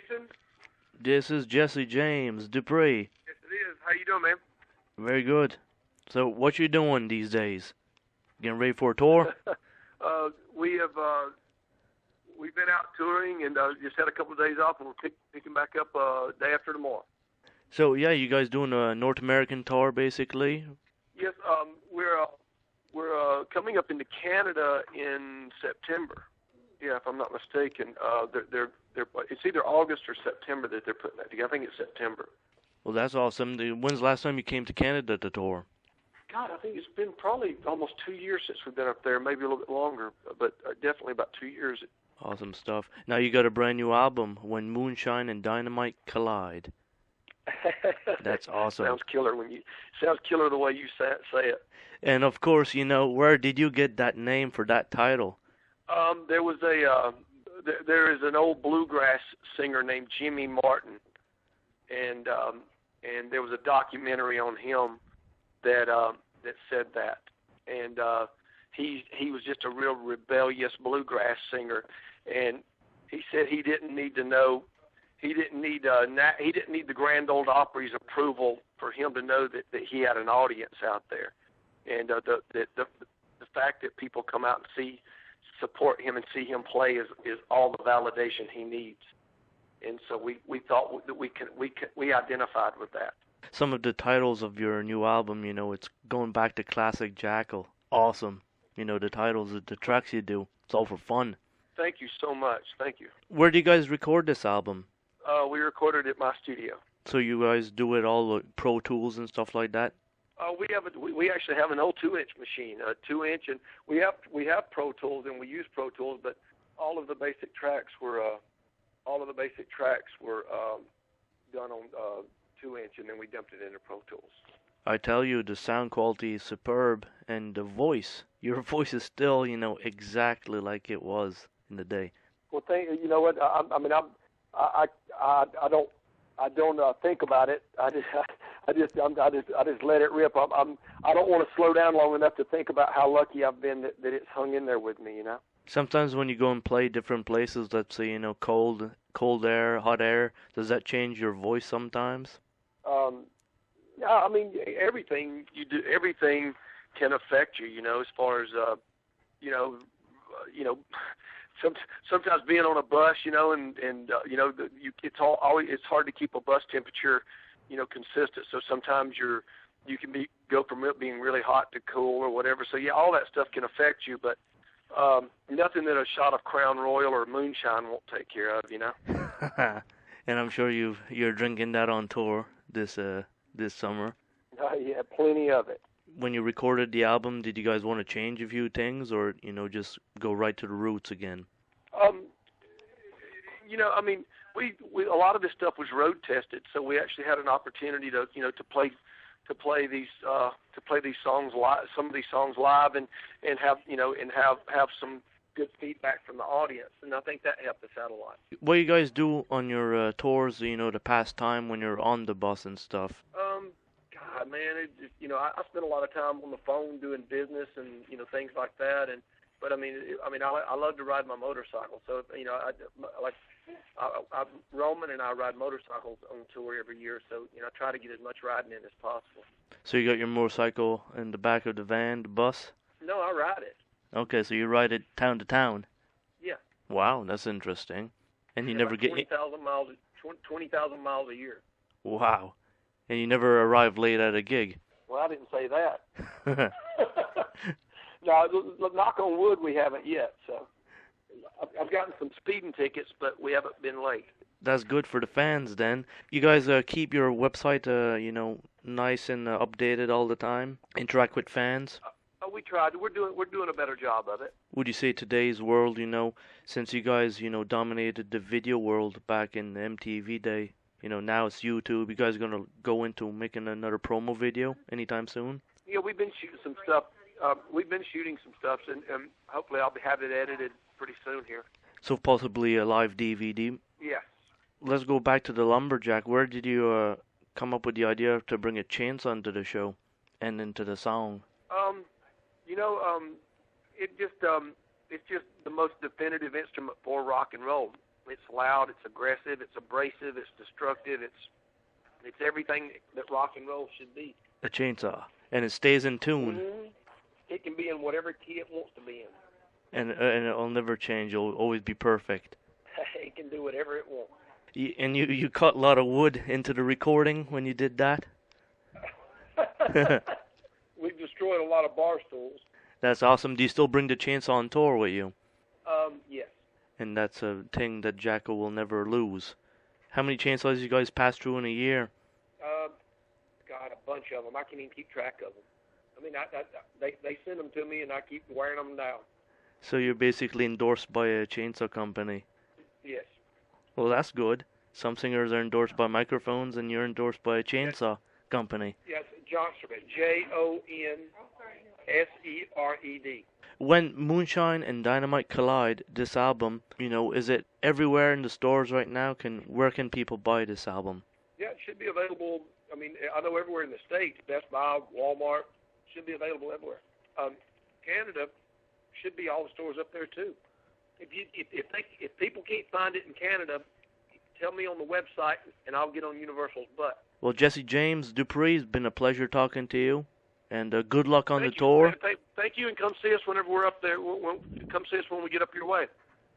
Jason? This is Jesse James Dupree. Yes, it is. How you doing, man? Very good. So, what you doing these days? Getting ready for a tour? We've been out touring and just had a couple of days off, and we're picking back up day after tomorrow. So, yeah, you guys doing a North American tour, basically? Yes, we're coming up into Canada in September. Yeah, if I'm not mistaken. They're it's either August or September that they're putting that together. I think it's September. Well, that's awesome. When's the last time you came to Canada to tour? God, I think it's been probably almost 2 years since we've been up there, maybe a little bit longer, but definitely about 2 years. Awesome stuff. Now you got a brand new album, When Moonshine and Dynamite Collide. That's awesome. Sounds killer the way you say it. And of course, where did you get that name for that title? There is an old bluegrass singer named Jimmy Martin, and there was a documentary on him that said that, and he was just a real rebellious bluegrass singer, and he said he didn't need the Grand Ole Opry's approval for him to know that he had an audience out there, and the fact that people come out and support him and see him play is all the validation he needs. And so we thought that we identified with that. Some of the titles of your new album, it's going back to classic Jackal. Awesome. The titles of the tracks you do. It's all for fun. Thank you so much. Thank you. Where do you guys record this album? We recorded it at my studio. So you guys do it all with Pro Tools and stuff like that? We actually have an old 2-inch machine, a 2-inch, and we have Pro Tools and we use Pro Tools, but all of the basic tracks were done on 2-inch, and then we dumped it into Pro Tools. I tell you, the sound quality is superb, and the voice, your voice is still, exactly like it was in the day. Well, you know what? I don't think about it. I just let it rip. I don't want to slow down long enough to think about how lucky I've been that it's hung in there with me. Sometimes when you go and play different places, let's say cold air, hot air, does that change your voice sometimes? Yeah, I mean everything you do, everything can affect you. As far as sometimes being on a bus, it's hard to keep a bus temperature, consistent. So sometimes you can go from it being really hot to cool or whatever. So yeah, all that stuff can affect you, but nothing that a shot of Crown Royal or moonshine won't take care of, And I'm sure you're drinking that on tour this summer. Yeah, plenty of it. When you recorded the album, did you guys want to change a few things, or just go right to the roots again? I mean, we a lot of this stuff was road tested, so we actually had an opportunity to play these songs live, some of these songs live, and have some good feedback from the audience, and I think that helped us out a lot. What do you guys do on your tours? To pass time when you're on the bus and stuff. God, man, I spend a lot of time on the phone doing business and things like that, but I love to ride my motorcycle. So Roman and I ride motorcycles on tour every year. So I try to get as much riding in as possible. So you got your motorcycle in the back of the van, the bus? No, I ride it. Okay, so you ride it town to town. Yeah. Wow, that's interesting. And you never get 20,000 miles a year. Wow. And you never arrive late at a gig. Well, I didn't say that. No, knock on wood, we haven't yet. So I've gotten some speeding tickets, but we haven't been late. That's good for the fans then. You guys keep your website, nice and updated all the time? Interact with fans? We tried. We're doing a better job of it. Would you say today's world, since you guys, dominated the video world back in the MTV day, now it's YouTube, you guys are going to go into making another promo video anytime soon? Yeah, we've been shooting some stuff. And hopefully I'll have it edited pretty soon here. So possibly a live DVD? Yes. Let's go back to the Lumberjack. Where did you come up with the idea to bring a chainsaw into the show and into the song? It's just the most definitive instrument for rock and roll. It's loud. It's aggressive. It's abrasive. It's destructive. It's everything that rock and roll should be. A chainsaw, and it stays in tune. Mm-hmm. It can be in whatever key it wants to be in. And it'll never change. It'll always be perfect. It can do whatever it wants. And you cut a lot of wood into the recording when you did that? We've destroyed a lot of bar stools. That's awesome. Do you still bring the chainsaw on tour with you? Yes. And that's a thing that Jacko will never lose. How many chainsaws you guys pass through in a year? God, a bunch of them. I can't even keep track of them. I mean, they send them to me, and I keep wearing them down. So you're basically endorsed by a chainsaw company? Yes. Well, that's good. Some singers are endorsed by microphones, and you're endorsed by a chainsaw company. Yes, Jonsered. Jonsered. When Moonshine and Dynamite collide, this album, is it everywhere in the stores right now? Where can people buy this album? Yeah, it should be available. I mean, I know everywhere in the States, Best Buy, Walmart, should be available everywhere. Canada should be all the stores up there too. If people can't find it in Canada, tell me on the website and I'll get on Universal's butt. Well, Jesse James Dupree, it's been a pleasure talking to you, and good luck on the Thank tour. you. Thank you, and come see us whenever we're up there. Come see us when we get up your way.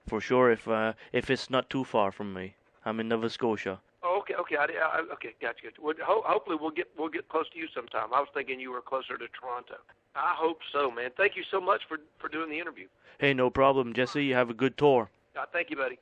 For sure, if it's not too far from me. I'm in Nova Scotia. Oh, okay. Okay, gotcha. Well, hopefully we'll get close to you sometime. I was thinking you were closer to Toronto. I hope so, man. Thank you so much for doing the interview. Hey, no problem, Jesse. You have a good tour. Thank you, buddy.